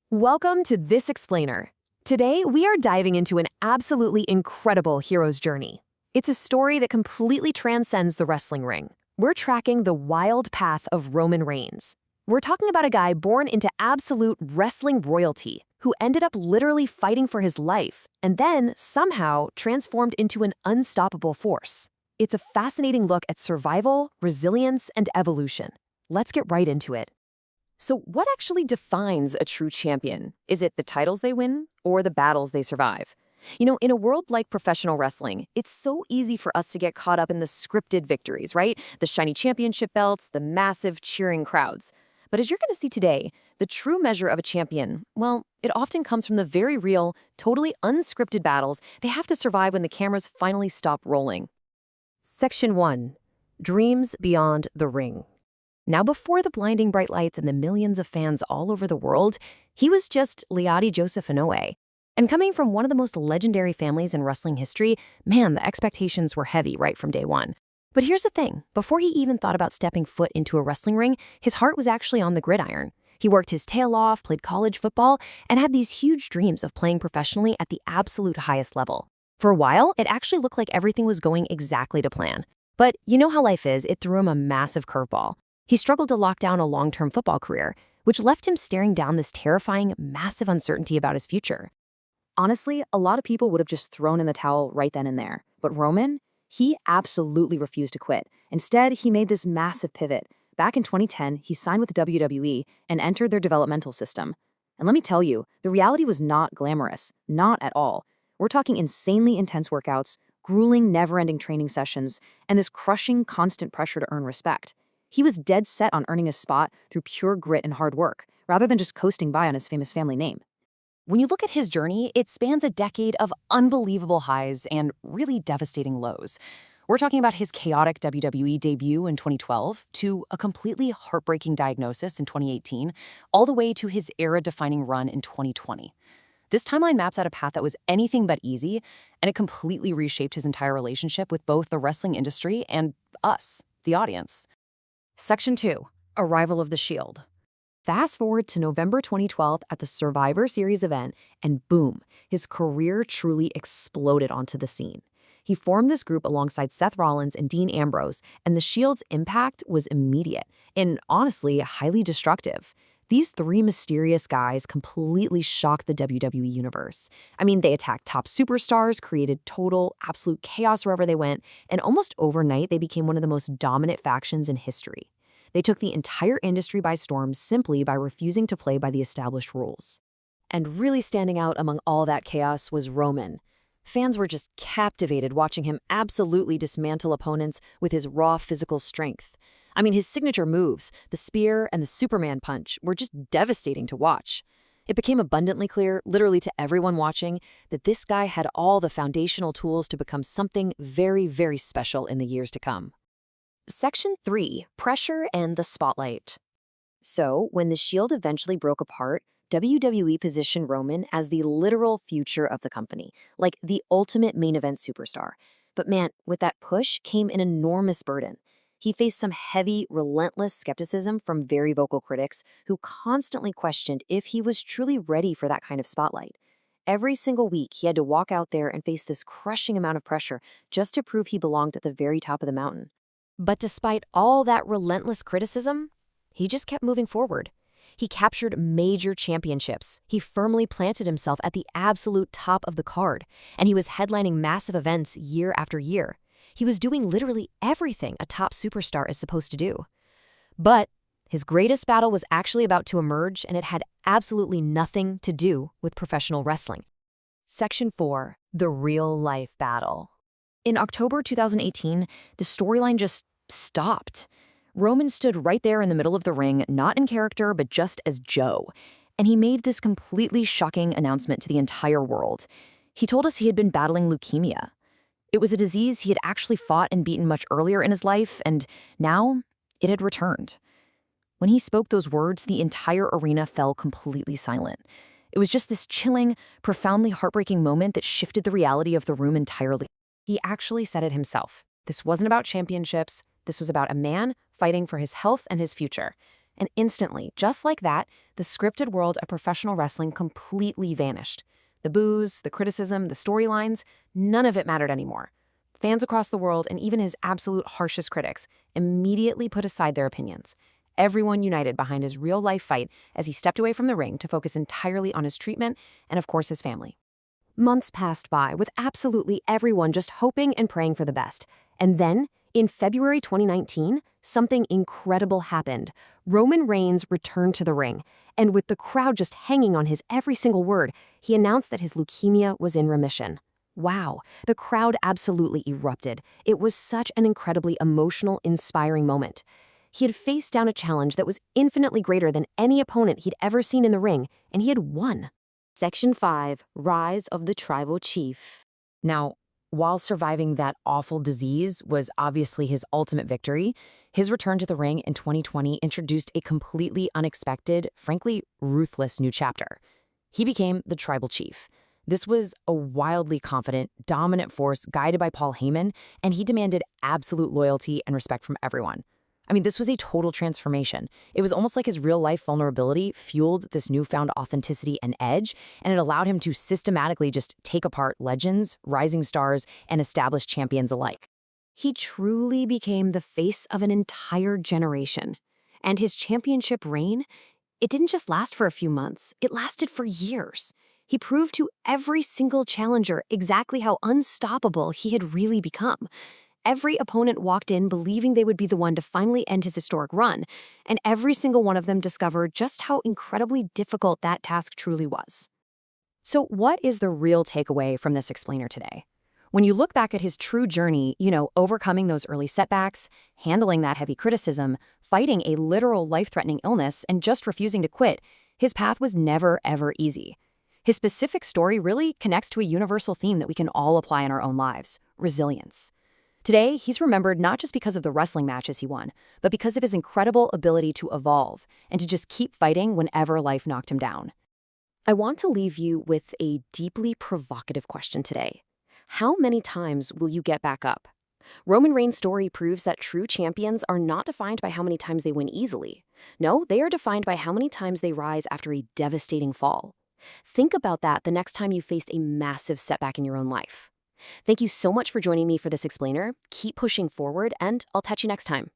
Welcome to This Explainer. Today, we are diving into an absolutely incredible hero's journey. It's a story that completely transcends the wrestling ring. We're tracking the wild path of Roman Reigns. We're talking about a guy born into absolute wrestling royalty who ended up literally fighting for his life and then somehow transformed into an unstoppable force. It's a fascinating look at survival, resilience, and evolution. Let's get right into it. So what actually defines a true champion? Is it the titles they win or the battles they survive? In a world like professional wrestling, it's so easy for us to get caught up in the scripted victories, right? The shiny championship belts, the massive cheering crowds. But as you're going to see today, the true measure of a champion, well, it often comes from the very real, totally unscripted battles they have to survive when the cameras finally stop rolling. Section 1. Dreams Beyond the Ring. Now, before the blinding bright lights and the millions of fans all over the world, he was just Leody Joseph Inoue. And coming from one of the most legendary families in wrestling history, man, the expectations were heavy right from day one. But here's the thing, before he even thought about stepping foot into a wrestling ring, his heart was actually on the gridiron. He worked his tail off, played college football, and had these huge dreams of playing professionally at the absolute highest level. For a while, it actually looked like everything was going exactly to plan. But you know how life is, it threw him a massive curveball. He struggled to lock down a long-term football career, which left him staring down this terrifying, massive uncertainty about his future. Honestly, a lot of people would have just thrown in the towel right then and there. But Roman, he absolutely refused to quit. Instead, he made this massive pivot. Back in 2010, he signed with the WWE and entered their developmental system. And let me tell you, the reality was not glamorous. Not at all. We're talking insanely intense workouts, grueling, never-ending training sessions, and this crushing, constant pressure to earn respect. He was dead set on earning his spot through pure grit and hard work, rather than just coasting by on his famous family name. When you look at his journey, it spans a decade of unbelievable highs and really devastating lows. We're talking about his chaotic WWE debut in 2012 to a completely heartbreaking diagnosis in 2018, all the way to his era-defining run in 2020. This timeline maps out a path that was anything but easy, and it completely reshaped his entire relationship with both the wrestling industry and us, the audience. Section 2. Arrival of the Shield. Fast forward to November 2012 at the Survivor Series event, and boom, his career truly exploded onto the scene. He formed this group alongside Seth Rollins and Dean Ambrose, and the Shield's impact was immediate and honestly highly destructive. These three mysterious guys completely shocked the WWE universe. I mean, they attacked top superstars, created total, absolute chaos wherever they went, and almost overnight, they became one of the most dominant factions in history. They took the entire industry by storm simply by refusing to play by the established rules. And really standing out among all that chaos was Roman. Fans were just captivated watching him absolutely dismantle opponents with his raw physical strength. I mean, his signature moves, the spear and the Superman punch, were just devastating to watch. It became abundantly clear, literally to everyone watching, that this guy had all the foundational tools to become something very, very special in the years to come. Section 3. Pressure and the Spotlight. So, when the Shield eventually broke apart, WWE positioned Roman as the literal future of the company, like the ultimate main event superstar. But man, with that push came an enormous burden. He faced some heavy, relentless skepticism from very vocal critics who constantly questioned if he was truly ready for that kind of spotlight. Every single week, he had to walk out there and face this crushing amount of pressure just to prove he belonged at the very top of the mountain. But despite all that relentless criticism, he just kept moving forward. He captured major championships. He firmly planted himself at the absolute top of the card, and he was headlining massive events year after year. He was doing literally everything a top superstar is supposed to do. But his greatest battle was actually about to emerge, and it had absolutely nothing to do with professional wrestling. Section 4. The Real-Life Battle. In October 2018, the storyline just stopped. Roman stood right there in the middle of the ring, not in character, but just as Joe. And he made this completely shocking announcement to the entire world. He told us he had been battling leukemia. It was a disease he had actually fought and beaten much earlier in his life, and now it had returned. When he spoke those words, the entire arena fell completely silent. It was just this chilling, profoundly heartbreaking moment that shifted the reality of the room entirely. He actually said it himself. This wasn't about championships. This was about a man fighting for his health and his future. And instantly, just like that, the scripted world of professional wrestling completely vanished. The boos, the criticism, the storylines, none of it mattered anymore. Fans across the world, and even his absolute harshest critics, immediately put aside their opinions. Everyone united behind his real-life fight as he stepped away from the ring to focus entirely on his treatment and, of course, his family. Months passed by with absolutely everyone just hoping and praying for the best. And then, in February 2019, something incredible happened. Roman Reigns returned to the ring, and with the crowd just hanging on his every single word, he announced that his leukemia was in remission. Wow, the crowd absolutely erupted. It was such an incredibly emotional, inspiring moment. He had faced down a challenge that was infinitely greater than any opponent he'd ever seen in the ring, and he had won. Section 5, Rise of the Tribal Chief. Now, while surviving that awful disease was obviously his ultimate victory, his return to the ring in 2020 introduced a completely unexpected, frankly, ruthless new chapter. He became the Tribal Chief. This was a wildly confident, dominant force guided by Paul Heyman, and he demanded absolute loyalty and respect from everyone. I mean, this was a total transformation. It was almost like his real-life vulnerability fueled this newfound authenticity and edge, and it allowed him to systematically just take apart legends, rising stars, and established champions alike. He truly became the face of an entire generation. And his championship reign, it didn't just last for a few months, it lasted for years. He proved to every single challenger exactly how unstoppable he had really become. Every opponent walked in believing they would be the one to finally end his historic run, and every single one of them discovered just how incredibly difficult that task truly was. So what is the real takeaway from this explainer today? When you look back at his true journey, overcoming those early setbacks, handling that heavy criticism, fighting a literal life-threatening illness, and just refusing to quit, his path was never, ever easy. His specific story really connects to a universal theme that we can all apply in our own lives: resilience. Today, he's remembered not just because of the wrestling matches he won, but because of his incredible ability to evolve and to just keep fighting whenever life knocked him down. I want to leave you with a deeply provocative question today. How many times will you get back up? Roman Reigns' story proves that true champions are not defined by how many times they win easily. No, they are defined by how many times they rise after a devastating fall. Think about that the next time you faced a massive setback in your own life. Thank you so much for joining me for this explainer. Keep pushing forward, and I'll catch you next time.